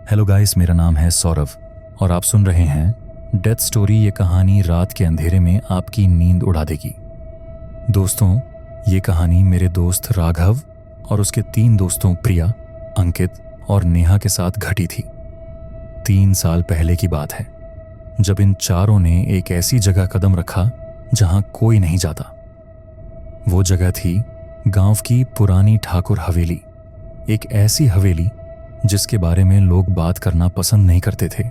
Hello guys, मेरा नाम है सौरभ और आप सुन रहे हैं डेथ स्टोरी। ये कहानी रात के अंधेरे में आपकी नींद उड़ा देगी। दोस्तों, ये कहानी मेरे दोस्त राघव और उसके 3 दोस्तों प्रिया, अंकित और नेहा के साथ घटी थी। 3 साल पहले की बात है, जब इन चारों ने एक ऐसी जगह कदम रखा जहां कोई नहीं जाता। वो जगह थी गांव की पुरानी ठाकुर हवेली। एक ऐसी हवेली जिसके बारे में लोग बात करना पसंद नहीं करते थे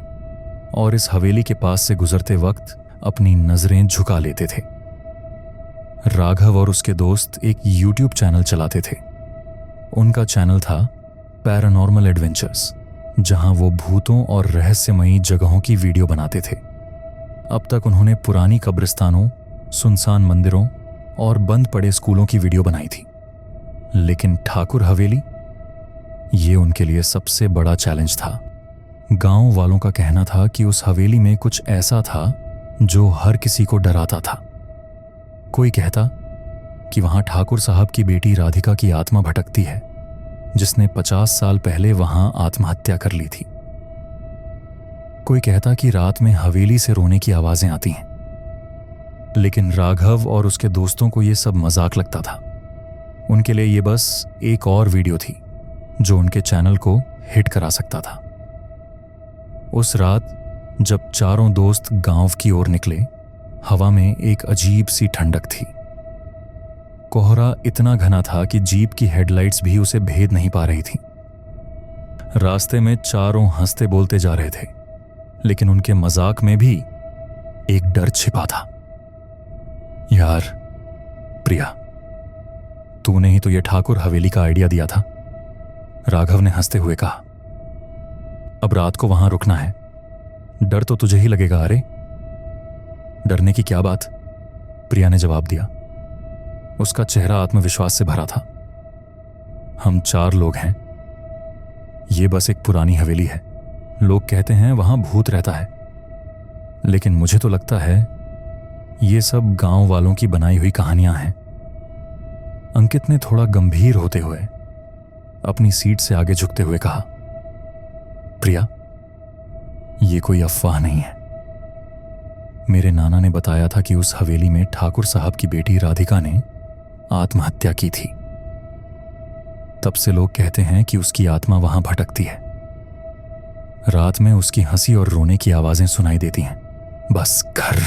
और इस हवेली के पास से गुजरते वक्त अपनी नजरें झुका लेते थे। राघव और उसके दोस्त एक YouTube चैनल चलाते थे। उनका चैनल था पैरानॉर्मल एडवेंचर्स, जहां वो भूतों और रहस्यमयी जगहों की वीडियो बनाते थे। अब तक उन्होंने पुरानी कब्रिस्तानों, सुनसान मंदिरों और बंद पड़े स्कूलों की वीडियो बनाई थी, लेकिन ठाकुर हवेली, ये उनके लिए सबसे बड़ा चैलेंज था। गांव वालों का कहना था कि उस हवेली में कुछ ऐसा था जो हर किसी को डराता था। कोई कहता कि वहां ठाकुर साहब की बेटी राधिका की आत्मा भटकती है, जिसने 50 साल पहले वहां आत्महत्या कर ली थी। कोई कहता कि रात में हवेली से रोने की आवाजें आती हैं। लेकिन राघव और उसके दोस्तों को यह सब मजाक लगता था। उनके लिए यह बस एक और वीडियो थी जो उनके चैनल को हिट करा सकता था। उस रात जब चारों दोस्त गांव की ओर निकले, हवा में एक अजीब सी ठंडक थी। कोहरा इतना घना था कि जीप की हेडलाइट्स भी उसे भेद नहीं पा रही थी। रास्ते में चारों हंसते बोलते जा रहे थे, लेकिन उनके मजाक में भी एक डर छिपा था। यार प्रिया, तूने ही तो ये ठाकुर हवेली का आइडिया दिया था, राघव ने हंसते हुए कहा। अब रात को वहां रुकना है, डर तो तुझे ही लगेगा। अरे डरने की क्या बात, प्रिया ने जवाब दिया। उसका चेहरा आत्मविश्वास से भरा था। हम 4 लोग हैं, ये बस एक पुरानी हवेली है। लोग कहते हैं वहां भूत रहता है, लेकिन मुझे तो लगता है ये सब गांव वालों की बनाई हुई कहानियां हैं। अंकित ने थोड़ा गंभीर होते हुए अपनी सीट से आगे झुकते हुए कहा, प्रिया, ये कोई अफवाह नहीं है। मेरे नाना ने बताया था कि उस हवेली में ठाकुर साहब की बेटी राधिका ने आत्महत्या की थी। तब से लोग कहते हैं कि उसकी आत्मा वहां भटकती है। रात में उसकी हंसी और रोने की आवाजें सुनाई देती हैं। बस कर,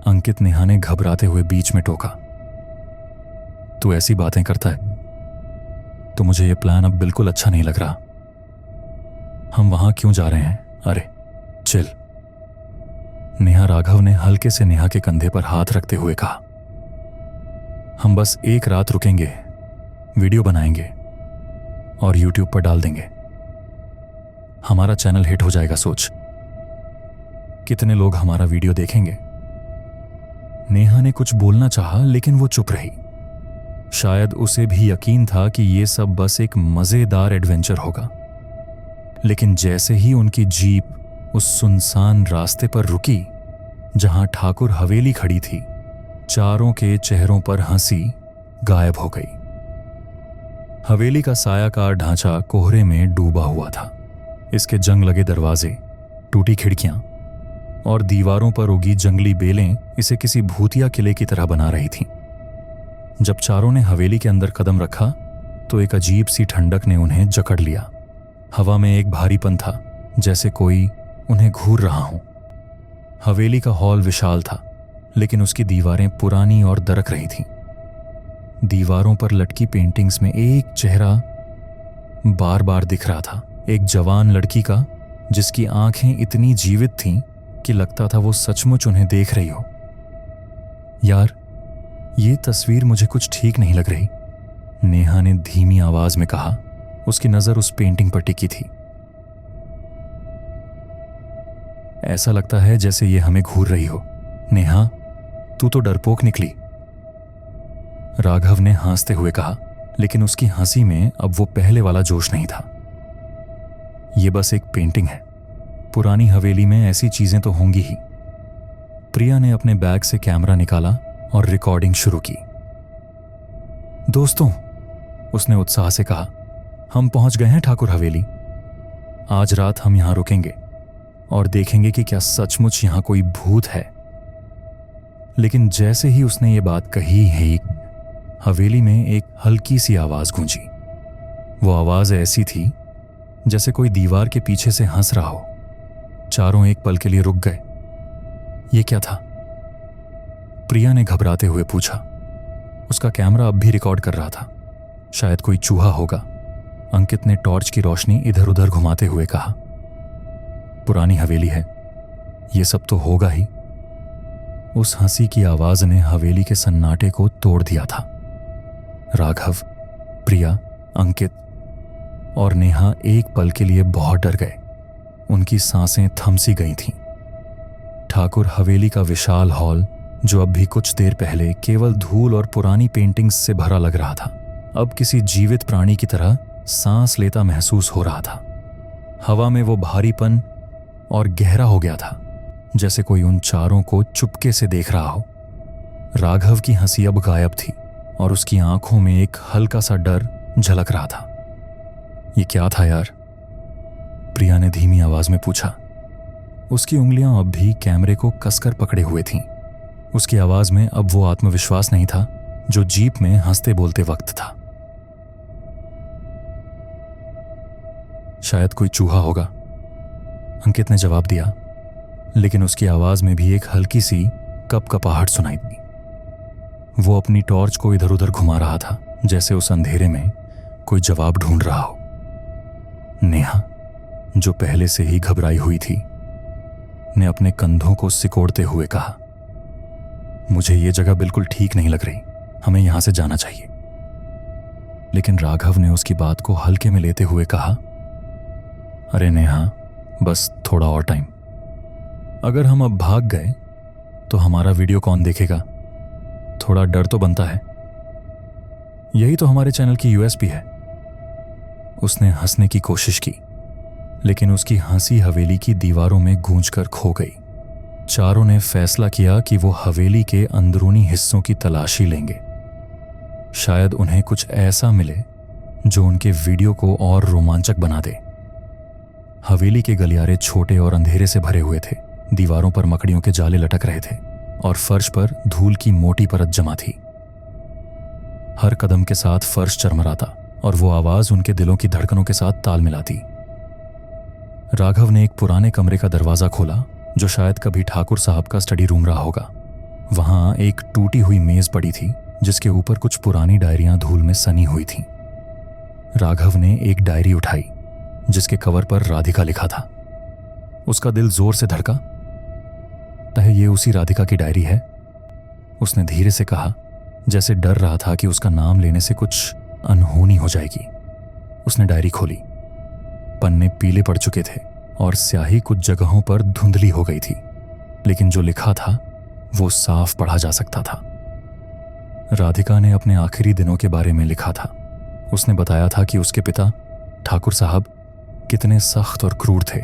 अंकित नेहा ने घबराते हुए बीच में टोका। तू ऐसी बातें करता है तो मुझे यह प्लान अब बिल्कुल अच्छा नहीं लग रहा। हम वहां क्यों जा रहे हैं? अरे चिल, नेहा, राघव ने हल्के से नेहा के कंधे पर हाथ रखते हुए कहा। हम बस एक रात रुकेंगे, वीडियो बनाएंगे और YouTube पर डाल देंगे। हमारा चैनल हिट हो जाएगा। सोच कितने लोग हमारा वीडियो देखेंगे। नेहा ने कुछ बोलना चाहा, लेकिन वो चुप रही। शायद उसे भी यकीन था कि ये सब बस एक मजेदार एडवेंचर होगा। लेकिन जैसे ही उनकी जीप उस सुनसान रास्ते पर रुकी जहां ठाकुर हवेली खड़ी थी, चारों के चेहरों पर हंसी गायब हो गई। हवेली का सायाकार ढांचा कोहरे में डूबा हुआ था। इसके जंग लगे दरवाजे, टूटी खिड़कियां और दीवारों पर उगी जंगली बेलें इसे किसी भूतिया किले की तरह बना रही थीं। जब चारों ने हवेली के अंदर कदम रखा तो एक अजीब सी ठंडक ने उन्हें जकड़ लिया। हवा में एक भारीपन था, जैसे कोई उन्हें घूर रहा हो। हवेली का हॉल विशाल था, लेकिन उसकी दीवारें पुरानी और दरक रही थीं। दीवारों पर लटकी पेंटिंग्स में एक चेहरा बार बार दिख रहा था, एक जवान लड़की का जिसकी आंखें इतनी जीवित थीं कि लगता था वो सचमुच उन्हें देख रही हो। यार, ये तस्वीर मुझे कुछ ठीक नहीं लग रही, नेहा ने धीमी आवाज में कहा। उसकी नजर उस पेंटिंग पर टिकी थी। ऐसा लगता है जैसे ये हमें घूर रही हो। नेहा, तू तो डरपोक निकली, राघव ने हंसते हुए कहा, लेकिन उसकी हंसी में अब वो पहले वाला जोश नहीं था। ये बस एक पेंटिंग है, पुरानी हवेली में ऐसी चीजें तो होंगी ही। प्रिया ने अपने बैग से कैमरा निकाला और रिकॉर्डिंग शुरू की। दोस्तों, उसने उत्साह से कहा, हम पहुंच गए हैं ठाकुर हवेली। आज रात हम यहां रुकेंगे और देखेंगे कि क्या सचमुच यहां कोई भूत है। लेकिन जैसे ही उसने ये बात कही है, हवेली में एक हल्की सी आवाज गूंजी। वो आवाज ऐसी थी जैसे कोई दीवार के पीछे से हंस रहा हो। चारों एक पल के लिए रुक गए। ये क्या था? प्रिया ने घबराते हुए पूछा। उसका कैमरा अब भी रिकॉर्ड कर रहा था। शायद कोई चूहा होगा। अंकित ने टॉर्च की रोशनी इधर उधर घुमाते हुए कहा। पुरानी हवेली है, ये सब तो होगा ही। उस हंसी की आवाज ने हवेली के सन्नाटे को तोड़ दिया था। राघव, प्रिया, अंकित और नेहा एक पल के लिए बहुत डर गए। उनकी सांसें थम सी गई थीं। ठाकुर हवेली का विशाल हॉल, जो अब भी कुछ देर पहले केवल धूल और पुरानी पेंटिंग्स से भरा लग रहा था, अब किसी जीवित प्राणी की तरह सांस लेता महसूस हो रहा था। हवा में वो भारीपन और गहरा हो गया था, जैसे कोई उन चारों को चुपके से देख रहा हो। राघव की हंसी अब गायब थी और उसकी आंखों में एक हल्का सा डर झलक रहा था। ये क्या था यार? प्रिया ने धीमी आवाज में पूछा। उसकी उंगलियां अब भी कैमरे को कसकर पकड़े हुए थीं। उसकी आवाज में अब वो आत्मविश्वास नहीं था जो जीप में हंसते बोलते वक्त था। शायद कोई चूहा होगा, अंकित ने जवाब दिया, लेकिन उसकी आवाज में भी एक हल्की सी कपकपाहट सुनाई दी। वो अपनी टॉर्च को इधर उधर घुमा रहा था, जैसे उस अंधेरे में कोई जवाब ढूंढ रहा हो। नेहा, जो पहले से ही घबराई हुई थी, ने अपने कंधों को सिकोड़ते हुए कहा, मुझे ये जगह बिल्कुल ठीक नहीं लग रही, हमें यहां से जाना चाहिए। लेकिन राघव ने उसकी बात को हल्के में लेते हुए कहा, अरे नेहा, बस थोड़ा और टाइम। अगर हम अब भाग गए तो हमारा वीडियो कौन देखेगा? थोड़ा डर तो बनता है। यही तो हमारे चैनल की यूएसपी है। उसने हंसने की कोशिश की, लेकिन उसकी हंसी हवेली की दीवारों में गूंजकर खो गई। चारों ने फैसला किया कि वो हवेली के अंदरूनी हिस्सों की तलाशी लेंगे। शायद उन्हें कुछ ऐसा मिले जो उनके वीडियो को और रोमांचक बना दे। हवेली के गलियारे छोटे और अंधेरे से भरे हुए थे। दीवारों पर मकड़ियों के जाले लटक रहे थे और फर्श पर धूल की मोटी परत जमा थी। हर कदम के साथ फर्श चरमराता और वो आवाज उनके दिलों की धड़कनों के साथ ताल मिलाती। राघव ने एक पुराने कमरे का दरवाजा खोला, जो शायद कभी ठाकुर साहब का स्टडी रूम रहा होगा। वहां एक टूटी हुई मेज पड़ी थी, जिसके ऊपर कुछ पुरानी डायरियां धूल में सनी हुई थीं। राघव ने एक डायरी उठाई, जिसके कवर पर राधिका लिखा था। उसका दिल जोर से धड़का। ये उसी राधिका की डायरी है, उसने धीरे से कहा, जैसे डर रहा था कि उसका नाम लेने से कुछ अनहोनी हो जाएगी। उसने डायरी खोली। पन्ने पीले पड़ चुके थे और स्याही कुछ जगहों पर धुंधली हो गई थी, लेकिन जो लिखा था वो साफ पढ़ा जा सकता था। राधिका ने अपने आखिरी दिनों के बारे में लिखा था। उसने बताया था कि उसके पिता ठाकुर साहब कितने सख्त और क्रूर थे।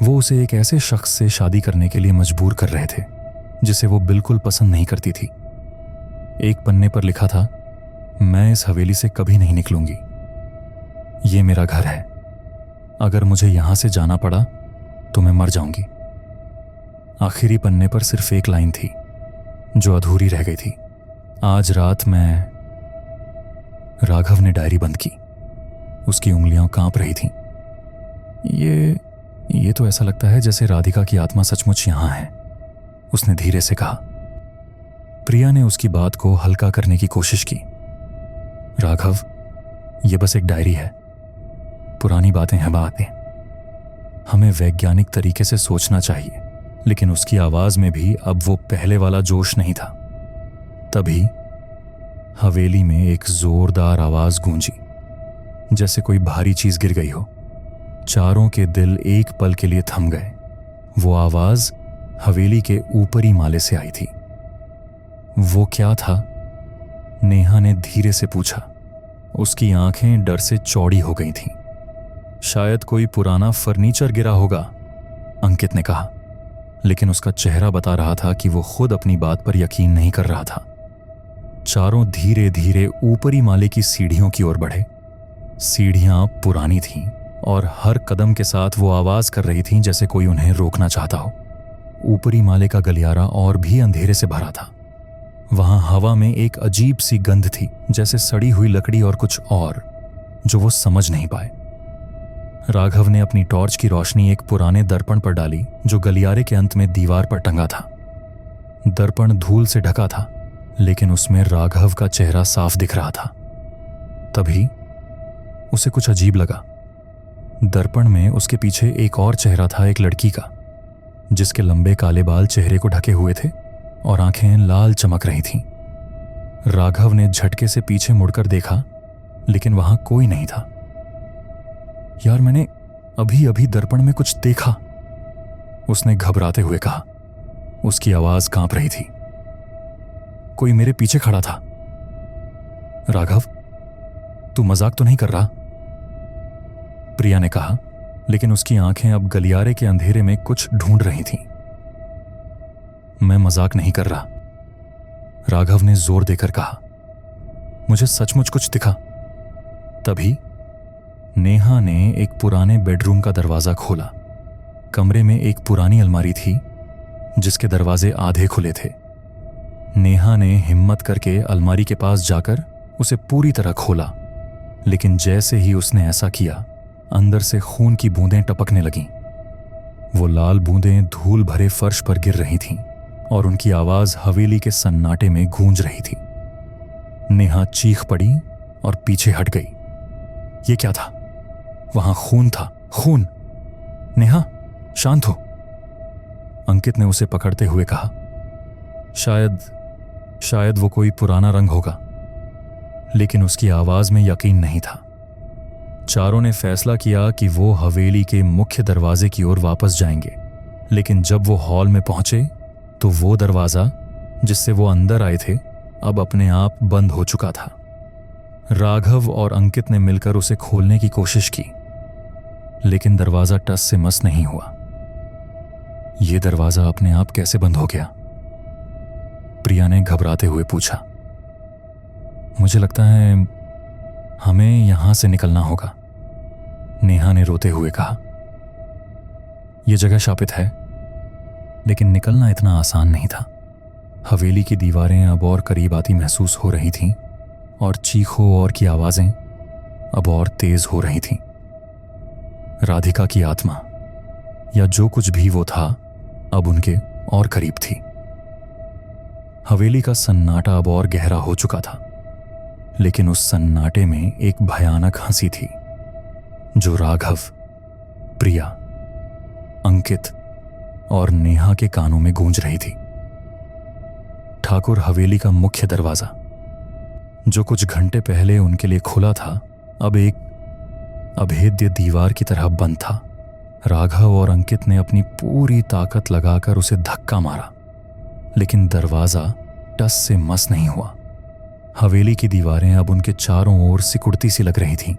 वो उसे एक ऐसे शख्स से शादी करने के लिए मजबूर कर रहे थे जिसे वो बिल्कुल पसंद नहीं करती थी। एक पन्ने पर लिखा था, मैं इस हवेली से कभी नहीं निकलूंगी, ये मेरा घर है। अगर मुझे यहां से जाना पड़ा तो मैं मर जाऊंगी। आखिरी पन्ने पर सिर्फ एक लाइन थी जो अधूरी रह गई थी, आज रात मैं। राघव ने डायरी बंद की। उसकी उंगलियां कांप रही थीं। ये तो ऐसा लगता है जैसे राधिका की आत्मा सचमुच यहां है, उसने धीरे से कहा। प्रिया ने उसकी बात को हल्का करने की कोशिश की। राघव, ये बस एक डायरी है, पुरानी बातें हैं बातें। हमें वैज्ञानिक तरीके से सोचना चाहिए। लेकिन उसकी आवाज में भी अब वो पहले वाला जोश नहीं था। तभी हवेली में एक जोरदार आवाज गूंजी, जैसे कोई भारी चीज गिर गई हो। चारों के दिल एक पल के लिए थम गए। वो आवाज हवेली के ऊपरी माले से आई थी। वो क्या था? नेहा ने धीरे से पूछा। उसकी आंखें डर से चौड़ी हो गई थीं। शायद कोई पुराना फर्नीचर गिरा होगा, अंकित ने कहा, लेकिन उसका चेहरा बता रहा था कि वो खुद अपनी बात पर यकीन नहीं कर रहा था। चारों धीरे धीरे ऊपरी माले की सीढ़ियों की ओर बढ़े। सीढ़ियां पुरानी थीं और हर कदम के साथ वो आवाज कर रही थीं जैसे कोई उन्हें रोकना चाहता हो। ऊपरी माले का गलियारा और भी अंधेरे से भरा था। वहां हवा में एक अजीब सी गंध थी, जैसे सड़ी हुई लकड़ी और कुछ और, जो वो समझ नहीं पाए। राघव ने अपनी टॉर्च की रोशनी एक पुराने दर्पण पर डाली जो गलियारे के अंत में दीवार पर टंगा था। दर्पण धूल से ढका था, लेकिन उसमें राघव का चेहरा साफ दिख रहा था। तभी उसे कुछ अजीब लगा। दर्पण में उसके पीछे एक और चेहरा था, एक लड़की का, जिसके लंबे काले बाल चेहरे को ढके हुए थे और आंखें लाल चमक रही थीं। राघव ने झटके से पीछे मुड़कर देखा, लेकिन वहां कोई नहीं था। यार, मैंने अभी अभी दर्पण में कुछ देखा, उसने घबराते हुए कहा। उसकी आवाज कांप रही थी। कोई मेरे पीछे खड़ा था। राघव, तू मजाक तो नहीं कर रहा? प्रिया ने कहा, लेकिन उसकी आंखें अब गलियारे के अंधेरे में कुछ ढूंढ रही थीं। मैं मजाक नहीं कर रहा, राघव ने जोर देकर कहा। मुझे सचमुच कुछ दिखा। तभी नेहा ने एक पुराने बेडरूम का दरवाजा खोला। कमरे में एक पुरानी अलमारी थी जिसके दरवाजे आधे खुले थे। नेहा ने हिम्मत करके अलमारी के पास जाकर उसे पूरी तरह खोला, लेकिन जैसे ही उसने ऐसा किया, अंदर से खून की बूंदें टपकने लगीं। वो लाल बूंदें धूल भरे फर्श पर गिर रही थीं और उनकी आवाज हवेली के सन्नाटे में गूंज रही थी। नेहा चीख पड़ी और पीछे हट गई। ये क्या था? वहां खून था, खून। नेहा, शांत हो, अंकित ने उसे पकड़ते हुए कहा। शायद वो कोई पुराना रंग होगा, लेकिन उसकी आवाज में यकीन नहीं था। चारों ने फैसला किया कि वो हवेली के मुख्य दरवाजे की ओर वापस जाएंगे, लेकिन जब वो हॉल में पहुंचे तो वो दरवाजा जिससे वो अंदर आए थे अब अपने आप बंद हो चुका था। राघव और अंकित ने मिलकर उसे खोलने की कोशिश की, लेकिन दरवाजा टस से मस नहीं हुआ। ये दरवाजा अपने आप कैसे बंद हो गया? प्रिया ने घबराते हुए पूछा। मुझे लगता है हमें यहां से निकलना होगा, नेहा ने रोते हुए कहा। यह जगह शापित है, लेकिन निकलना इतना आसान नहीं था। हवेली की दीवारें अब और करीब आती महसूस हो रही थीं और चीखों और की आवाजें अब और तेज हो रही थीं। राधिका की आत्मा या जो कुछ भी वो था अब उनके और करीब थी। हवेली का सन्नाटा अब और गहरा हो चुका था, लेकिन उस सन्नाटे में एक भयानक हंसी थी जो राघव, प्रिया, अंकित और नेहा के कानों में गूंज रही थी। ठाकुर हवेली का मुख्य दरवाजा, जो कुछ घंटे पहले उनके लिए खुला था, अब एक अभेद्य दीवार की तरह बंद था। राघव और अंकित ने अपनी पूरी ताकत लगाकर उसे धक्का मारा, लेकिन दरवाजा टस से मस नहीं हुआ। हवेली की दीवारें अब उनके चारों ओर सिकुड़ती सी लग रही थीं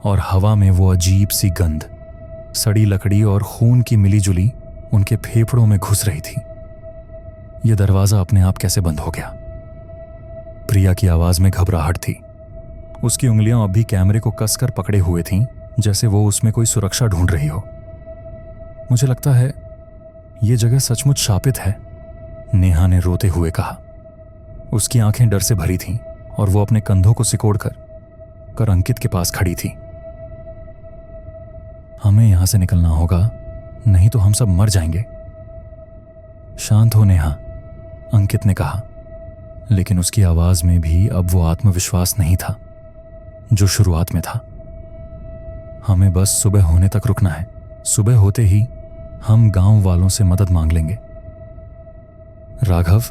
और हवा में वो अजीब सी गंध, सड़ी लकड़ी और खून की मिलीजुली उनके फेफड़ों में घुस रही थी। यह दरवाजा अपने आप कैसे बंद हो गया? प्रिया की आवाज में घबराहट थी। उसकी उंगलियां अब भी कैमरे को कसकर पकड़े हुए थीं, जैसे वो उसमें कोई सुरक्षा ढूंढ रही हो। मुझे लगता है यह जगह सचमुच शापित है, नेहा ने रोते हुए कहा। उसकी आंखें डर से भरी थीं और वो अपने कंधों को सिकोड़कर अंकित के पास खड़ी थी। हमें यहां से निकलना होगा, नहीं तो हम सब मर जाएंगे। शांत हो नेहा, अंकित ने कहा, लेकिन उसकी आवाज में भी अब वो आत्मविश्वास नहीं था जो शुरुआत में था। हमें बस सुबह होने तक रुकना है। सुबह होते ही हम गांव वालों से मदद मांग लेंगे। राघव,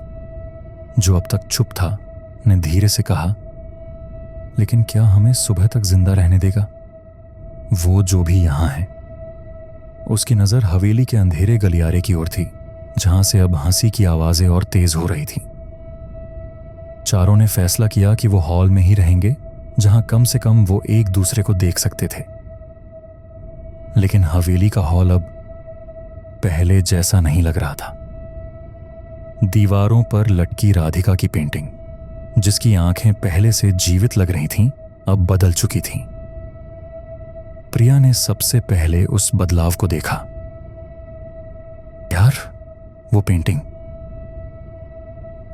जो अब तक चुप था, ने धीरे से कहा, लेकिन क्या हमें सुबह तक जिंदा रहने देगा वो जो भी यहां है? उसकी नजर हवेली के अंधेरे गलियारे की ओर थी, जहां से अब हंसी की आवाजें और तेज हो रही थीं। चारों ने फैसला किया कि वो हॉल में ही रहेंगे, जहां कम से कम वो एक दूसरे को देख सकते थे। लेकिन हवेली का हॉल अब पहले जैसा नहीं लग रहा था। दीवारों पर लटकी राधिका की पेंटिंग, जिसकी आंखें पहले से जीवित लग रही थीं, अब बदल चुकी थीं। प्रिया ने सबसे पहले उस बदलाव को देखा। यार, वो पेंटिंग,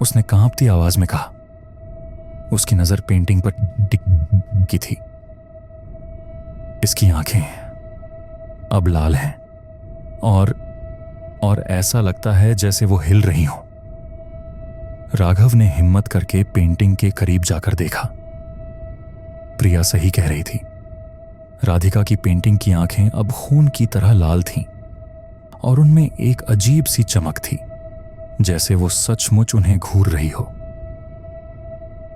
उसने कांपती आवाज में कहा। उसकी नजर पेंटिंग पर टिकी थी। इसकी आंखें अब लाल हैं और ऐसा लगता है जैसे वो हिल रही हो। राघव ने हिम्मत करके पेंटिंग के करीब जाकर देखा। प्रिया सही कह रही थी। राधिका की पेंटिंग की आंखें अब खून की तरह लाल थीं और उनमें एक अजीब सी चमक थी, जैसे वो सचमुच उन्हें घूर रही हो।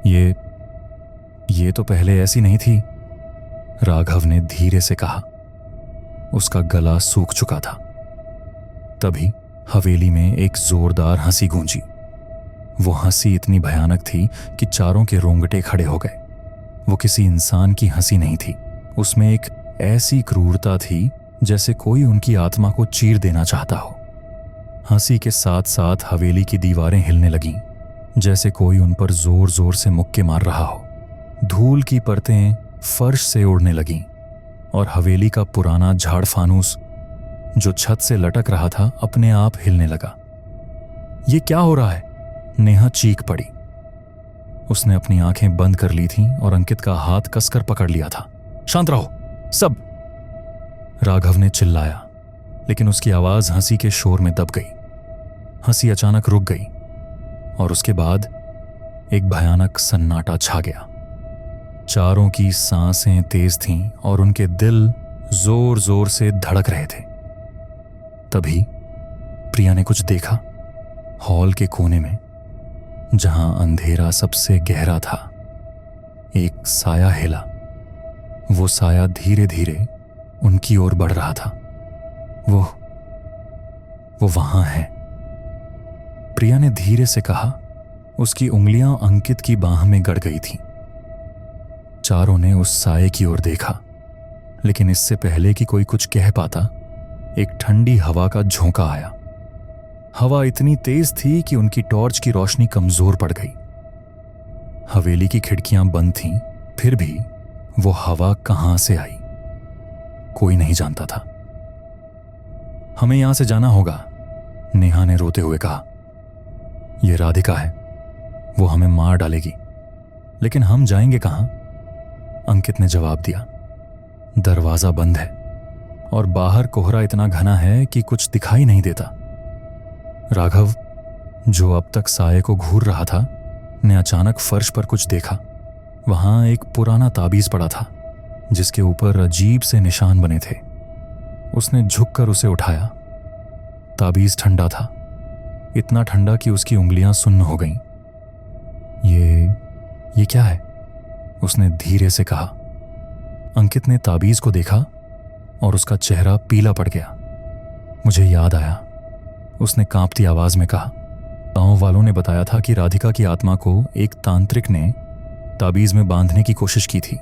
ये तो पहले ऐसी नहीं थी, राघव ने धीरे से कहा। उसका गला सूख चुका था। तभी हवेली में एक जोरदार हंसी गूंजी। वो हंसी इतनी भयानक थी कि चारों के रोंगटे खड़े हो गए। वो किसी इंसान की हंसी नहीं थी। उसमें एक ऐसी क्रूरता थी जैसे कोई उनकी आत्मा को चीर देना चाहता हो। हंसी के साथ साथ हवेली की दीवारें हिलने लगीं, जैसे कोई उन पर जोर जोर से मुक्के मार रहा हो। धूल की परतें फर्श से उड़ने लगीं और हवेली का पुराना झाड़ फानूस जो छत से लटक रहा था अपने आप हिलने लगा। ये क्या हो रहा है? नेहा चीख पड़ी। उसने अपनी आंखें बंद कर ली थीं और अंकित का हाथ कसकर पकड़ लिया था। शांत रहो सब, राघव ने चिल्लाया, लेकिन उसकी आवाज हंसी के शोर में दब गई। हंसी अचानक रुक गई और उसके बाद एक भयानक सन्नाटा छा गया। चारों की सांसें तेज थीं और उनके दिल जोर जोर से धड़क रहे थे। तभी प्रिया ने कुछ देखा। हॉल के कोने में, जहां अंधेरा सबसे गहरा था, एक साया हिला। वो साया धीरे धीरे उनकी ओर बढ़ रहा था। वो वहां है, प्रिया ने धीरे से कहा। उसकी उंगलियां अंकित की बाह में गड़ गई थीं। चारों ने उस साये की ओर देखा, लेकिन इससे पहले कि कोई कुछ कह पाता, एक ठंडी हवा का झोंका आया। हवा इतनी तेज थी कि उनकी टॉर्च की रोशनी कमजोर पड़ गई। हवेली की खिड़कियां बंद थीं, फिर भी वो हवा कहां से आई कोई नहीं जानता था। हमें यहां से जाना होगा, नेहा ने रोते हुए कहा। यह राधिका है, वो हमें मार डालेगी, लेकिन हम जाएंगे कहां? अंकित ने जवाब दिया। दरवाजा बंद है और बाहर कोहरा इतना घना है कि कुछ दिखाई नहीं देता। राघव, जो अब तक साये को घूर रहा था, ने अचानक फर्श पर कुछ देखा। वहां एक पुराना ताबीज पड़ा था, जिसके ऊपर अजीब से निशान बने थे। उसने झुककर उसे उठाया। ताबीज ठंडा था, इतना ठंडा कि उसकी उंगलियां सुन्न हो गईं। ये क्या है? उसने धीरे से कहा। अंकित ने ताबीज को देखा और उसका चेहरा पीला पड़ गया। मुझे याद आया, उसने कांपती आवाज में कहा। गांव वालों ने बताया था कि राधिका की आत्मा को एक तांत्रिक ने ताबीज में बांधने की कोशिश की थी,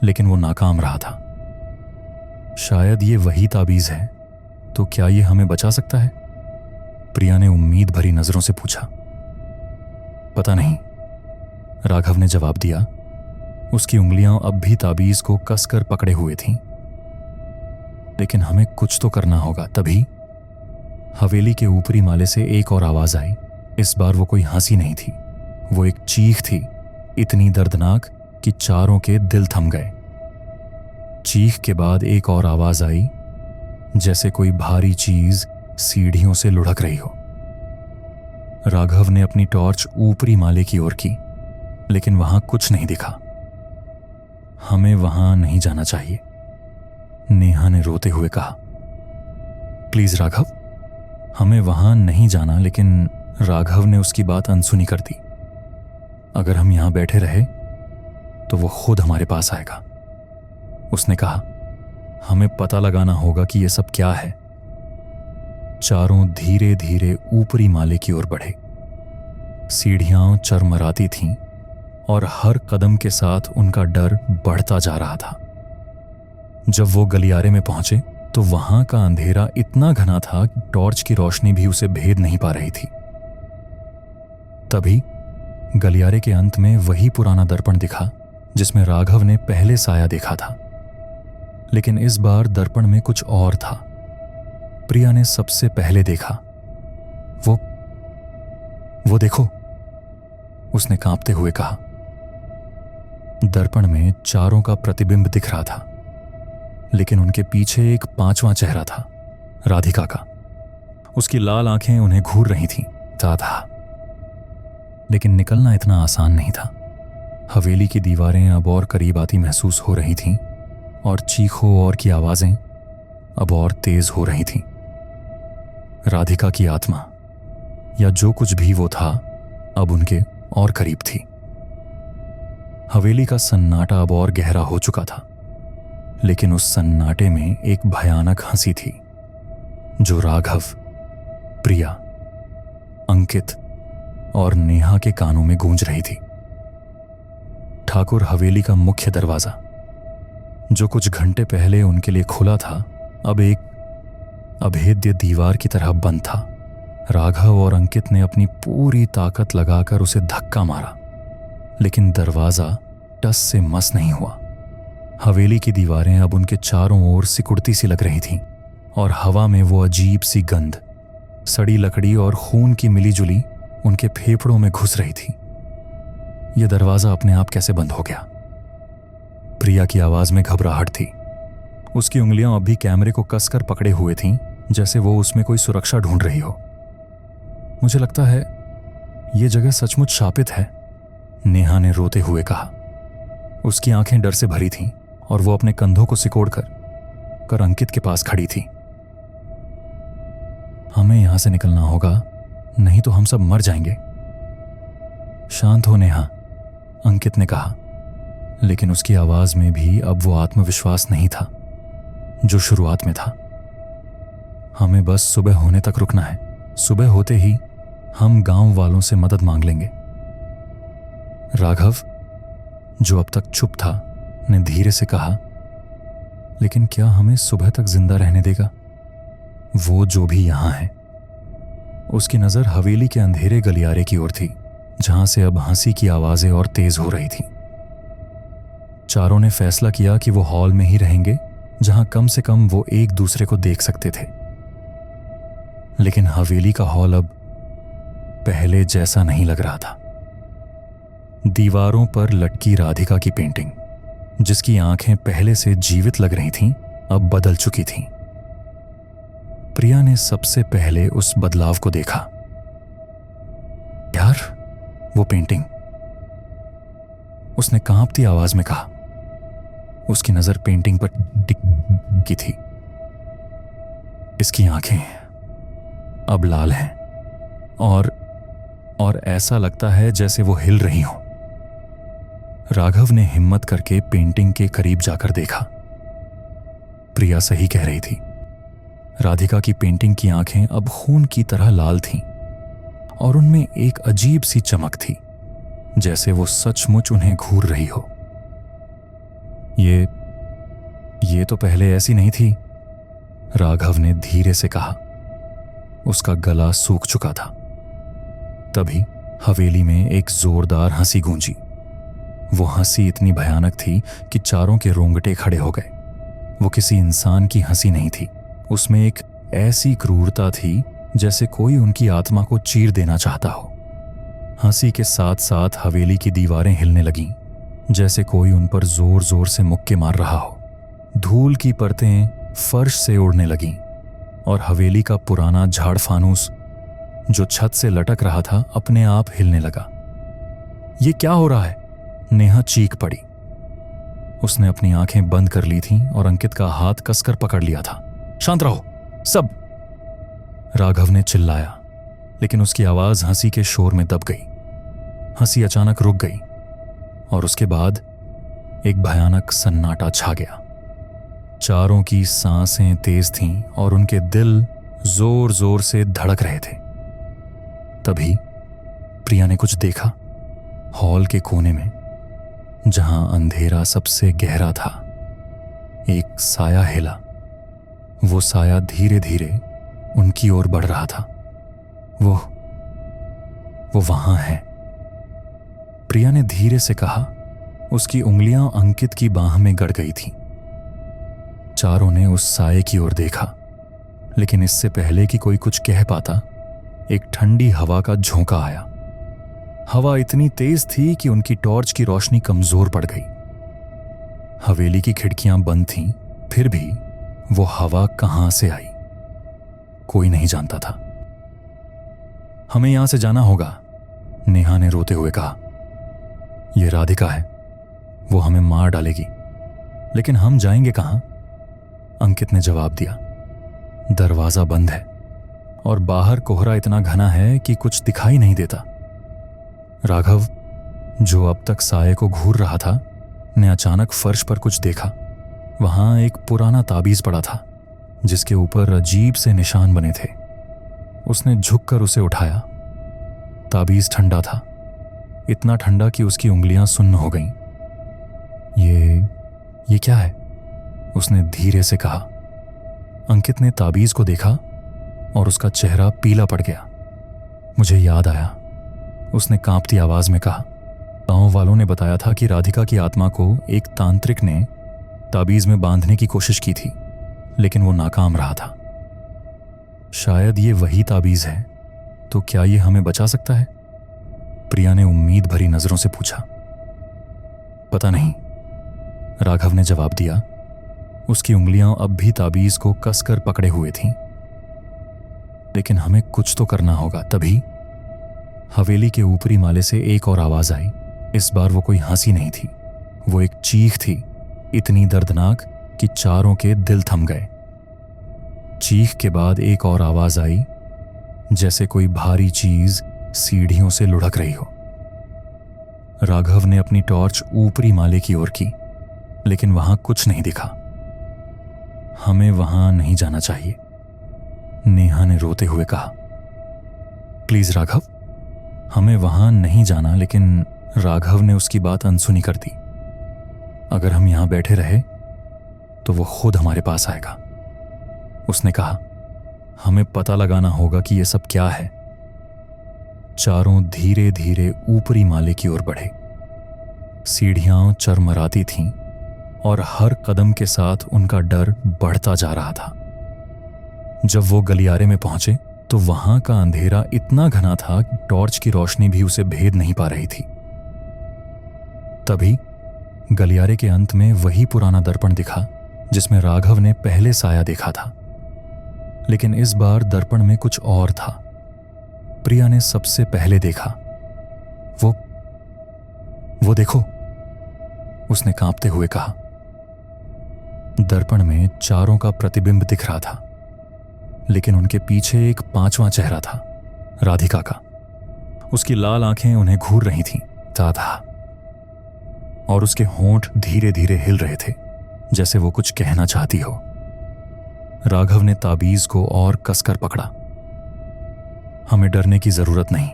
लेकिन वो नाकाम रहा था। शायद ये वही ताबीज है, तो क्या ये हमें बचा सकता है? प्रिया ने उम्मीद भरी नजरों से पूछा। पता नहीं, राघव ने जवाब दिया। उसकी उंगलियां अब भी ताबीज को कसकर पकड़े हुए थीं। लेकिन हमें कुछ तो करना होगा। तभी हवेली के ऊपरी माले से एक और आवाज आई। इस बार वो कोई हंसी नहीं थी, वो एक चीख थी, इतनी दर्दनाक कि चारों के दिल थम गए। चीख के बाद एक और आवाज आई, जैसे कोई भारी चीज सीढ़ियों से लुढ़क रही हो। राघव ने अपनी टॉर्च ऊपरी माले की ओर की, लेकिन वहां कुछ नहीं दिखा। हमें वहां नहीं जाना चाहिए, नेहा ने रोते हुए कहा। प्लीज राघव, हमें वहां नहीं जाना। लेकिन राघव ने उसकी बात अनसुनी कर दी। अगर हम यहां बैठे रहे तो वो खुद हमारे पास आएगा, उसने कहा। हमें पता लगाना होगा कि यह सब क्या है। चारों धीरे धीरे ऊपरी माले की ओर बढ़े। सीढ़ियां चरमराती थीं और हर कदम के साथ उनका डर बढ़ता जा रहा था। जब वो गलियारे में पहुंचे तो वहां का अंधेरा इतना घना था कि टॉर्च की रोशनी भी उसे भेद नहीं पा रही थी। तभी गलियारे के अंत में वही पुराना दर्पण दिखा जिसमें राघव ने पहले साया देखा था। लेकिन इस बार दर्पण में कुछ और था। प्रिया ने सबसे पहले देखा। वो देखो, उसने कांपते हुए कहा। दर्पण में चारों का प्रतिबिंब दिख रहा था, लेकिन उनके पीछे एक पांचवा चेहरा था, राधिका का। उसकी लाल आंखें उन्हें घूर रही थीं। था लेकिन निकलना इतना आसान नहीं था। हवेली की दीवारें अब और करीब आती महसूस हो रही थीं और चीखों और की आवाजें अब और तेज हो रही थीं। राधिका की आत्मा या जो कुछ भी वो था अब उनके और करीब थी। हवेली का सन्नाटा अब और गहरा हो चुका था, लेकिन उस सन्नाटे में एक भयानक हंसी थी जो राघव, प्रिया, अंकित और नेहा के कानों में गूंज रही थी। ठाकुर हवेली का मुख्य दरवाजा, जो कुछ घंटे पहले उनके लिए खुला था, अब एक अभेद्य दीवार की तरह बंद था। राघव और अंकित ने अपनी पूरी ताकत लगाकर उसे धक्का मारा, लेकिन दरवाजा टस से मस नहीं हुआ। हवेली की दीवारें अब उनके चारों ओर सिकुड़ती सी लग रही थीं और हवा में वो अजीब सी गंध, सड़ी लकड़ी और खून की मिलीजुली उनके फेफड़ों में घुस रही थी। यह दरवाजा अपने आप कैसे बंद हो गया? प्रिया की आवाज में घबराहट थी। उसकी उंगलियां अब भी कैमरे को कसकर पकड़े हुए थीं, जैसे वो उसमें कोई सुरक्षा ढूंढ रही हो। मुझे लगता है यह जगह सचमुच शापित है, नेहा ने रोते हुए कहा। उसकी आंखें डर से भरी थीं और वो अपने कंधों को सिकोड़कर अंकित के पास खड़ी थी। हमें यहां से निकलना होगा, नहीं तो हम सब मर जाएंगे। शांत हो नेहा, अंकित ने कहा, लेकिन उसकी आवाज में भी अब वो आत्मविश्वास नहीं था जो शुरुआत में था। हमें बस सुबह होने तक रुकना है। सुबह होते ही हम गांव वालों से मदद मांग लेंगे। राघव, जो अब तक चुप था, ने धीरे से कहा, लेकिन क्या हमें सुबह तक जिंदा रहने देगा वो जो भी यहां है? उसकी नजर हवेली के अंधेरे गलियारे की ओर थी, जहां से अब हंसी की आवाजें और तेज हो रही थीं। चारों ने फैसला किया कि वो हॉल में ही रहेंगे, जहां कम से कम वो एक दूसरे को देख सकते थे। लेकिन हवेली का हॉल अब पहले जैसा नहीं लग रहा था। दीवारों पर लटकी राधिका की पेंटिंग, जिसकी आंखें पहले से जीवित लग रही थीं, अब बदल चुकी थीं। प्रिया ने सबसे पहले उस बदलाव को देखा। यार, वो पेंटिंग, उसने कांपती आवाज में कहा। उसकी नजर पेंटिंग पर टिकी थी। इसकी आंखें अब लाल हैं और ऐसा लगता है जैसे वो हिल रही हो। राघव ने हिम्मत करके पेंटिंग के करीब जाकर देखा। प्रिया सही कह रही थी। राधिका की पेंटिंग की आंखें अब खून की तरह लाल थीं और उनमें एक अजीब सी चमक थी, जैसे वो सचमुच उन्हें घूर रही हो। ये तो पहले ऐसी नहीं थी, राघव ने धीरे से कहा। उसका गला सूख चुका था। तभी हवेली में एक जोरदार हंसी गूंजी। वो हंसी इतनी भयानक थी कि चारों के रोंगटे खड़े हो गए। वो किसी इंसान की हंसी नहीं थी। उसमें एक ऐसी क्रूरता थी जैसे कोई उनकी आत्मा को चीर देना चाहता हो। हंसी के साथ साथ हवेली की दीवारें हिलने लगीं, जैसे कोई उन पर जोर जोर से मुक्के मार रहा हो। धूल की परतें फर्श से उड़ने लगीं और हवेली का पुराना झाड़ फानूस जो छत से लटक रहा था अपने आप हिलने लगा। ये क्या हो रहा है? नेहा चीख पड़ी। उसने अपनी आंखें बंद कर ली थीं और अंकित का हाथ कसकर पकड़ लिया था। शांत रहो सब, राघव ने चिल्लाया, लेकिन उसकी आवाज हंसी के शोर में दब गई। हंसी अचानक रुक गई और उसके बाद एक भयानक सन्नाटा छा गया। चारों की सांसें तेज थीं और उनके दिल जोर जोर से धड़क रहे थे। तभी प्रिया ने कुछ देखा। हॉल के कोने में, जहां अंधेरा सबसे गहरा था, एक साया हिला। वो साया धीरे धीरे उनकी ओर बढ़ रहा था। वो वहां है, प्रिया ने धीरे से कहा। उसकी उंगलियां अंकित की बाह में गड़ गई थीं। चारों ने उस साये की ओर देखा, लेकिन इससे पहले कि कोई कुछ कह पाता, एक ठंडी हवा का झोंका आया। हवा इतनी तेज थी कि उनकी टॉर्च की रोशनी कमजोर पड़ गई। हवेली की खिड़कियां बंद थीं, फिर भी वो हवा कहां से आई कोई नहीं जानता था। हमें यहां से जाना होगा, नेहा ने रोते हुए कहा। यह राधिका है, वो हमें मार डालेगी, लेकिन हम जाएंगे कहां? अंकित ने जवाब दिया। दरवाजा बंद है और बाहर कोहरा इतना घना है कि कुछ दिखाई नहीं देता। राघव, जो अब तक साये को घूर रहा था, ने अचानक फर्श पर कुछ देखा। वहां एक पुराना ताबीज पड़ा था जिसके ऊपर अजीब से निशान बने थे। उसने झुककर उसे उठाया। ताबीज ठंडा था, इतना ठंडा कि उसकी उंगलियां सुन्न हो गईं। ये क्या है? उसने धीरे से कहा। अंकित ने ताबीज को देखा और उसका चेहरा पीला पड़ गया। मुझे याद आया, उसने कांपती आवाज में कहा। गांव वालों ने बताया था कि राधिका की आत्मा को एक तांत्रिक ने ताबीज में बांधने की कोशिश की थी, लेकिन वो नाकाम रहा था। शायद ये वही ताबीज है, तो क्या ये हमें बचा सकता है? प्रिया ने उम्मीद भरी नजरों से पूछा। पता नहीं, राघव ने जवाब दिया। उसकी उंगलियां अब भी ताबीज को कसकर पकड़े हुए थीं। लेकिन हमें कुछ तो करना होगा। तभी हवेली के ऊपरी माले से एक और आवाज आई। इस बार वो कोई हंसी नहीं थी, वो एक चीख थी, इतनी दर्दनाक कि चारों के दिल थम गए। चीख के बाद एक और आवाज आई, जैसे कोई भारी चीज सीढ़ियों से लुढ़क रही हो। राघव ने अपनी टॉर्च ऊपरी माले की ओर की, लेकिन वहां कुछ नहीं दिखा। हमें वहां नहीं जाना चाहिए, नेहा ने रोते हुए कहा। प्लीज राघव, हमें वहां नहीं जाना। लेकिन राघव ने उसकी बात अनसुनी कर दी। अगर हम यहां बैठे रहे तो वो खुद हमारे पास आएगा। उसने कहा, हमें पता लगाना होगा कि यह सब क्या है। चारों धीरे धीरे ऊपरी माले की ओर बढ़े। सीढ़ियां चरमराती थीं और हर कदम के साथ उनका डर बढ़ता जा रहा था। जब वो गलियारे में पहुंचे तो वहां का अंधेरा इतना घना था कि टॉर्च की रोशनी भी उसे भेद नहीं पा रही थी। तभी गलियारे के अंत में वही पुराना दर्पण दिखा जिसमें राघव ने पहले साया देखा था, लेकिन इस बार दर्पण में कुछ और था। प्रिया ने सबसे पहले देखा। वो देखो, उसने कांपते हुए कहा। दर्पण में चारों का प्रतिबिंब दिख रहा था, लेकिन उनके पीछे एक पांचवा चेहरा था, राधिका का। उसकी लाल आंखें उन्हें घूर रही थीं, दादा, और उसके होंठ धीरे धीरे हिल रहे थे, जैसे वो कुछ कहना चाहती हो। राघव ने ताबीज को और कसकर पकड़ा। हमें डरने की जरूरत नहीं,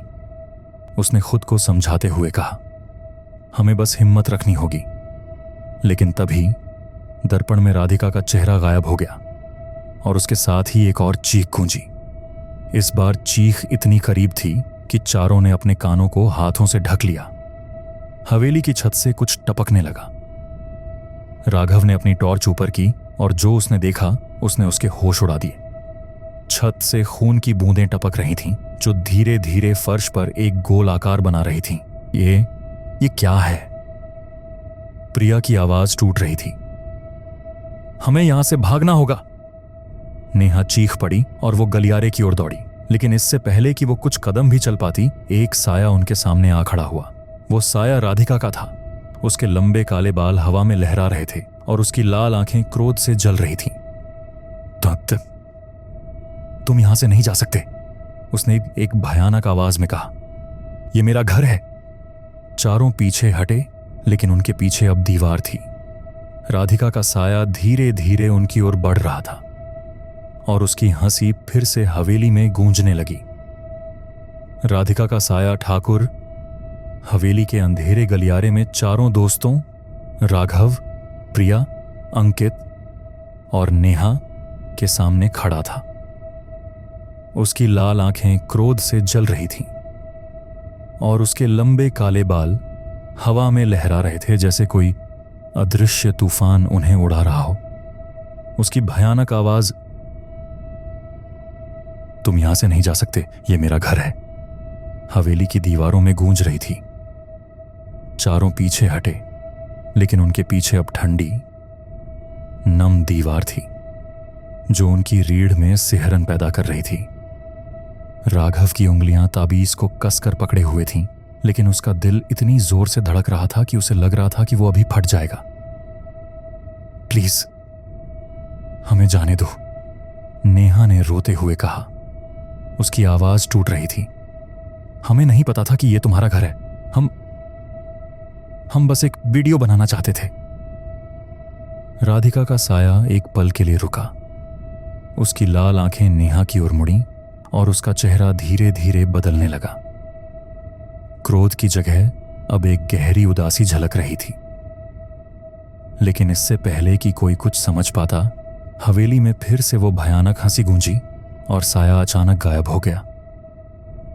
उसने खुद को समझाते हुए कहा। हमें बस हिम्मत रखनी होगी। लेकिन तभी दर्पण में राधिका का चेहरा गायब हो गया और उसके साथ ही एक और चीख गूंजी। इस बार चीख इतनी करीब थी कि चारों ने अपने कानों को हाथों से ढक लिया। हवेली की छत से कुछ टपकने लगा। राघव ने अपनी टॉर्च ऊपर की और जो उसने देखा उसने उसके होश उड़ा दिए। छत से खून की बूंदें टपक रही थीं, जो धीरे धीरे फर्श पर एक गोल आकार बना रही थीं। ये क्या है? प्रिया की आवाज टूट रही थी। हमें यहां से भागना होगा। नेहा चीख पड़ी और वो गलियारे की ओर दौड़ी, लेकिन इससे पहले कि वो कुछ कदम भी चल पाती, एक साया उनके सामने आ खड़ा हुआ। वो साया राधिका का था। उसके लंबे काले बाल हवा में लहरा रहे थे और उसकी लाल आंखें क्रोध से जल रही थीं। तुम यहां से नहीं जा सकते, उसने एक भयानक आवाज में कहा। यह मेरा घर है। चारों पीछे हटे, लेकिन उनके पीछे अब दीवार थी। राधिका का साया धीरे धीरे उनकी ओर बढ़ रहा था और उसकी हंसी फिर से हवेली में गूंजने लगी। राधिका का साया ठाकुर हवेली के अंधेरे गलियारे में चारों दोस्तों राघव, प्रिया, अंकित और नेहा के सामने खड़ा था। उसकी लाल आंखें क्रोध से जल रही थीं और उसके लंबे काले बाल हवा में लहरा रहे थे, जैसे कोई अदृश्य तूफान उन्हें उड़ा रहा हो। उसकी भयानक आवाज, तुम यहां से नहीं जा सकते, ये मेरा घर है, हवेली की दीवारों में गूंज रही थी। चारों पीछे हटे, लेकिन उनके पीछे अब ठंडी नम दीवार थी जो उनकी रीढ़ में सिहरन पैदा कर रही थी। राघव की उंगलियां ताबीज को कसकर पकड़े हुए थीं, लेकिन उसका दिल इतनी जोर से धड़क रहा था कि उसे लग रहा था कि वो अभी फट जाएगा। प्लीज हमें जाने दो, नेहा ने रोते हुए कहा। उसकी आवाज टूट रही थी। हमें नहीं पता था कि ये तुम्हारा घर है। हम बस एक वीडियो बनाना चाहते थे। राधिका का साया एक पल के लिए रुका। उसकी लाल आंखें नेहा की ओर मुड़ी और उसका चेहरा धीरे धीरे बदलने लगा। क्रोध की जगह अब एक गहरी उदासी झलक रही थी। लेकिन इससे पहले कि कोई कुछ समझ पाता, हवेली में फिर से वो भयानक हंसी गूंजी और साया अचानक गायब हो गया।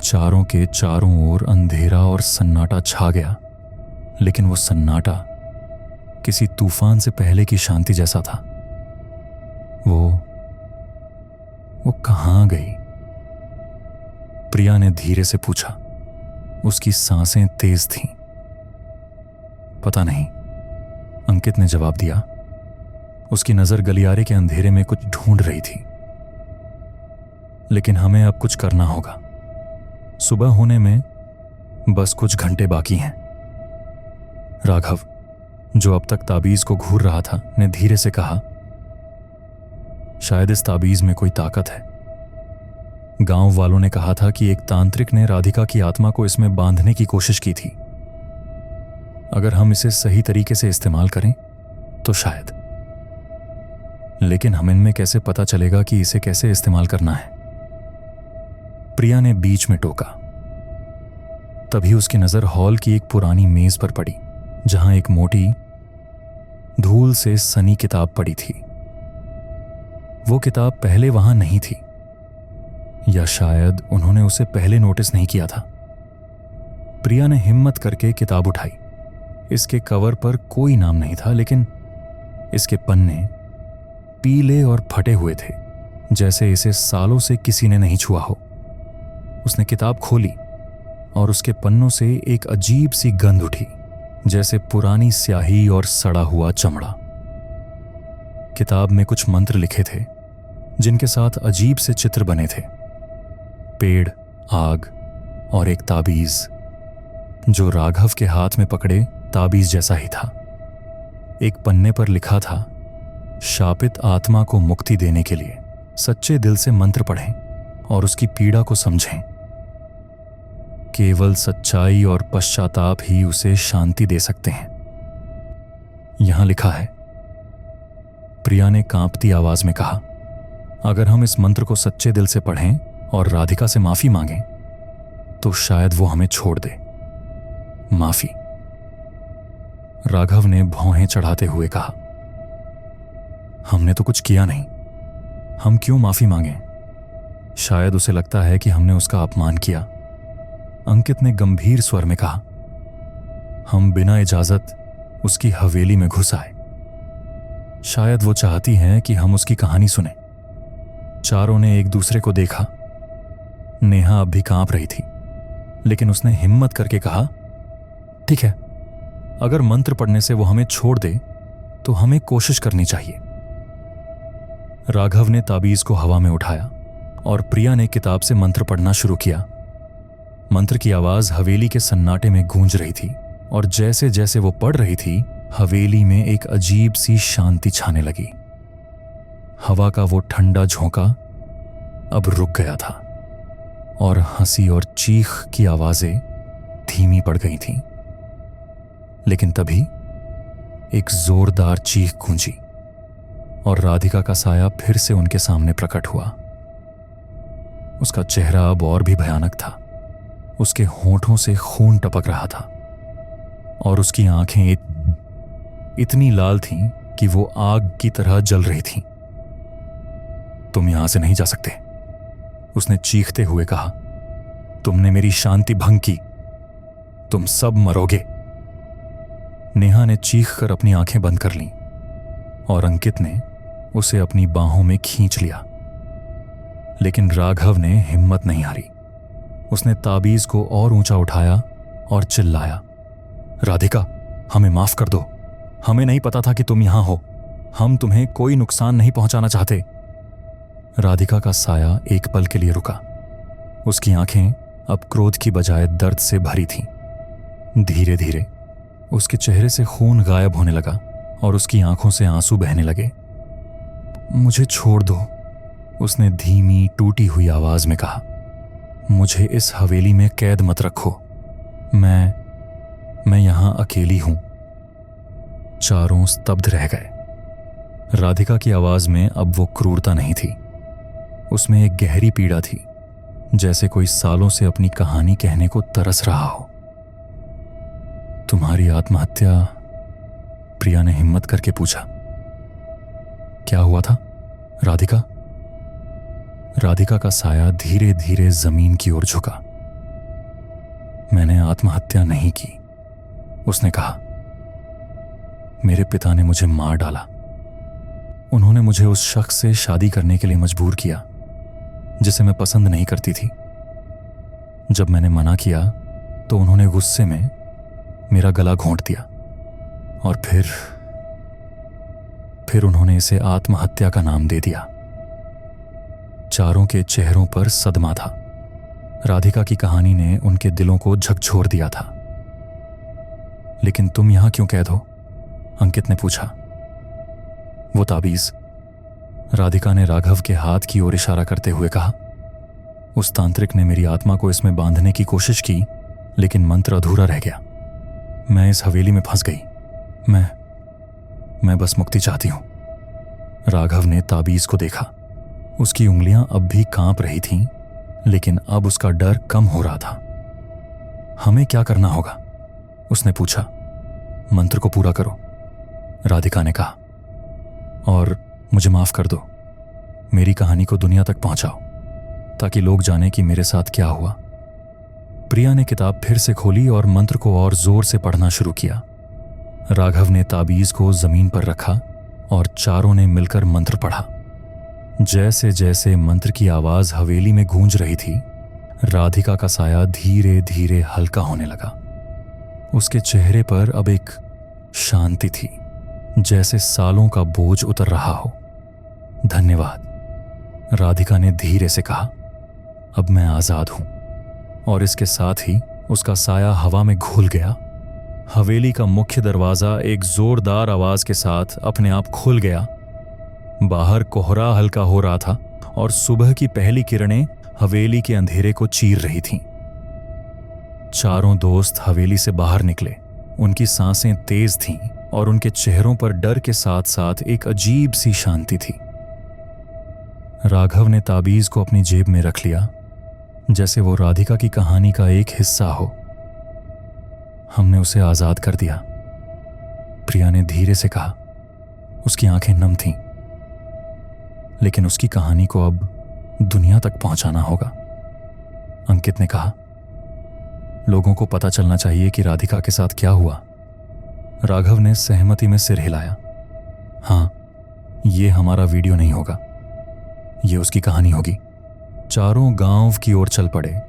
चारों के चारों ओर अंधेरा और सन्नाटा छा गया, लेकिन वो सन्नाटा किसी तूफान से पहले की शांति जैसा था। वो कहां गई? प्रिया ने धीरे से पूछा। उसकी सांसें तेज थीं। पता नहीं, अंकित ने जवाब दिया। उसकी नजर गलियारे के अंधेरे में कुछ ढूंढ रही थी। लेकिन हमें अब कुछ करना होगा। सुबह होने में बस कुछ घंटे बाकी हैं। राघव, जो अब तक ताबीज को घूर रहा था, ने धीरे से कहा, शायद इस ताबीज में कोई ताकत है। गांव वालों ने कहा था कि एक तांत्रिक ने राधिका की आत्मा को इसमें बांधने की कोशिश की थी। अगर हम इसे सही तरीके से इस्तेमाल करें तो शायद। लेकिन हमें इनमें कैसे पता चलेगा कि इसे कैसे इस्तेमाल करना है? प्रिया ने बीच में टोका। तभी उसकी नजर हॉल की एक पुरानी मेज पर पड़ी, जहां एक मोटी धूल से सनी किताब पड़ी थी। वो किताब पहले वहां नहीं थी, या शायद उन्होंने उसे पहले नोटिस नहीं किया था। प्रिया ने हिम्मत करके किताब उठाई। इसके कवर पर कोई नाम नहीं था, लेकिन इसके पन्ने पीले और फटे हुए थे, जैसे इसे सालों से किसी ने नहीं छुआ हो। उसने किताब खोली और उसके पन्नों से एक अजीब सी गंध उठी, जैसे पुरानी स्याही और सड़ा हुआ चमड़ा। किताब में कुछ मंत्र लिखे थे, जिनके साथ अजीब से चित्र बने थे। पेड़, आग और एक ताबीज, जो राघव के हाथ में पकड़े ताबीज जैसा ही था। एक पन्ने पर लिखा था, शापित आत्मा को मुक्ति देने के लिए सच्चे दिल से मंत्र पढ़ें और उसकी पीड़ा को समझें। केवल सच्चाई और पश्चाताप ही उसे शांति दे सकते हैं। यहां लिखा है। प्रिया ने कांपती आवाज में कहा, अगर हम इस मंत्र को सच्चे दिल से पढ़ें और राधिका से माफी मांगें तो शायद वो हमें छोड़ दे। माफी? राघव ने भौहें चढ़ाते हुए कहा, हमने तो कुछ किया नहीं, हम क्यों माफी मांगें? शायद उसे लगता है कि हमने उसका अपमान किया। अंकित ने गंभीर स्वर में कहा, हम बिना इजाजत उसकी हवेली में घुस आए। शायद वो चाहती हैं कि हम उसकी कहानी सुने। चारों ने एक दूसरे को देखा। नेहा अब भी कांप रही थी, लेकिन उसने हिम्मत करके कहा, ठीक है, अगर मंत्र पढ़ने से वो हमें छोड़ दे तो हमें कोशिश करनी चाहिए। राघव ने ताबीज को हवा में उठाया और प्रिया ने किताब से मंत्र पढ़ना शुरू किया। मंत्र की आवाज हवेली के सन्नाटे में गूंज रही थी और जैसे जैसे वो पढ़ रही थी, हवेली में एक अजीब सी शांति छाने लगी। हवा का वो ठंडा झोंका अब रुक गया था और हंसी और चीख की आवाजें धीमी पड़ गई थीं। लेकिन तभी एक जोरदार चीख गूंजी और राधिका का साया फिर से उनके सामने प्रकट हुआ। उसका चेहरा अब और भी भयानक था। उसके होंठों से खून टपक रहा था और उसकी आंखें इतनी लाल थीं कि वो आग की तरह जल रही थीं। तुम यहां से नहीं जा सकते, उसने चीखते हुए कहा। तुमने मेरी शांति भंग की, तुम सब मरोगे। नेहा ने चीखकर अपनी आंखें बंद कर लीं और अंकित ने उसे अपनी बाहों में खींच लिया। लेकिन राघव ने हिम्मत नहीं हारी। उसने ताबीज को और ऊंचा उठाया और चिल्लाया, राधिका, हमें माफ कर दो। हमें नहीं पता था कि तुम यहां हो। हम तुम्हें कोई नुकसान नहीं पहुंचाना चाहते। राधिका का साया एक पल के लिए रुका। उसकी आंखें अब क्रोध की बजाय दर्द से भरी थीं। धीरे धीरे उसके चेहरे से खून गायब होने लगा और उसकी आंखों से आंसू बहने लगे। मुझे छोड़ दो, उसने धीमी टूटी हुई आवाज में कहा। मुझे इस हवेली में कैद मत रखो। मैं यहां अकेली हूं। चारों स्तब्ध रह गए। राधिका की आवाज में अब वो क्रूरता नहीं थी, उसमें एक गहरी पीड़ा थी, जैसे कोई सालों से अपनी कहानी कहने को तरस रहा हो। तुम्हारी आत्महत्या? प्रिया ने हिम्मत करके पूछा। क्या हुआ था राधिका? राधिका का साया धीरे धीरे जमीन की ओर झुका। मैंने आत्महत्या नहीं की, उसने कहा। मेरे पिता ने मुझे मार डाला। उन्होंने मुझे उस शख्स से शादी करने के लिए मजबूर किया जिसे मैं पसंद नहीं करती थी। जब मैंने मना किया तो उन्होंने गुस्से में मेरा गला घोंट दिया और फिर उन्होंने इसे आत्महत्या का नाम दे दिया। चारों के चेहरों पर सदमा था। राधिका की कहानी ने उनके दिलों को झकझोर दिया था। लेकिन तुम यहां क्यों कैद हो? अंकित ने पूछा। वो ताबीज, राधिका ने राघव के हाथ की ओर इशारा करते हुए कहा। उस तांत्रिक ने मेरी आत्मा को इसमें बांधने की कोशिश की, लेकिन मंत्र अधूरा रह गया। मैं इस हवेली में फंस गई। मैं बस मुक्ति चाहती हूं। राघव ने ताबीज को देखा। उसकी उंगलियां अब भी कांप रही थीं, लेकिन अब उसका डर कम हो रहा था। हमें क्या करना होगा? उसने पूछा। मंत्र को पूरा करो, राधिका ने कहा। और मुझे माफ कर दो। मेरी कहानी को दुनिया तक पहुंचाओ ताकि लोग जाने कि मेरे साथ क्या हुआ। प्रिया ने किताब फिर से खोली और मंत्र को और जोर से पढ़ना शुरू किया। राघव ने ताबीज को जमीन पर रखा और चारों ने मिलकर मंत्र पढ़ा। जैसे जैसे मंत्र की आवाज हवेली में गूंज रही थी, राधिका का साया धीरे धीरे हल्का होने लगा। उसके चेहरे पर अब एक शांति थी, जैसे सालों का बोझ उतर रहा हो। धन्यवाद, राधिका ने धीरे से कहा। अब मैं आजाद हूं। और इसके साथ ही उसका साया हवा में घुल गया। हवेली का मुख्य दरवाजा एक जोरदार आवाज के साथ अपने आप खुल गया। बाहर कोहरा हल्का हो रहा था और सुबह की पहली किरणें हवेली के अंधेरे को चीर रही थीं। चारों दोस्त हवेली से बाहर निकले। उनकी सांसें तेज थीं और उनके चेहरों पर डर के साथ साथ एक अजीब सी शांति थी। राघव ने ताबीज को अपनी जेब में रख लिया, जैसे वो राधिका की कहानी का एक हिस्सा हो। हमने उसे आजाद कर दिया, प्रिया ने धीरे से कहा। उसकी आंखें नम थीं, लेकिन उसकी कहानी को अब दुनिया तक पहुंचाना होगा, अंकित ने कहा। लोगों को पता चलना चाहिए कि राधिका के साथ क्या हुआ। राघव ने सहमति में सिर हिलाया। हाँ, ये हमारा वीडियो नहीं होगा, ये उसकी कहानी होगी। चारों गांव की ओर चल पड़े,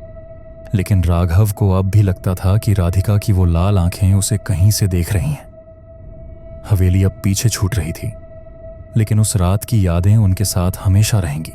लेकिन राघव को अब भी लगता था कि राधिका की वो लाल आंखें उसे कहीं से देख रही हैं। हवेली अब पीछे छूट रही थी, लेकिन उस रात की यादें उनके साथ हमेशा रहेंगी।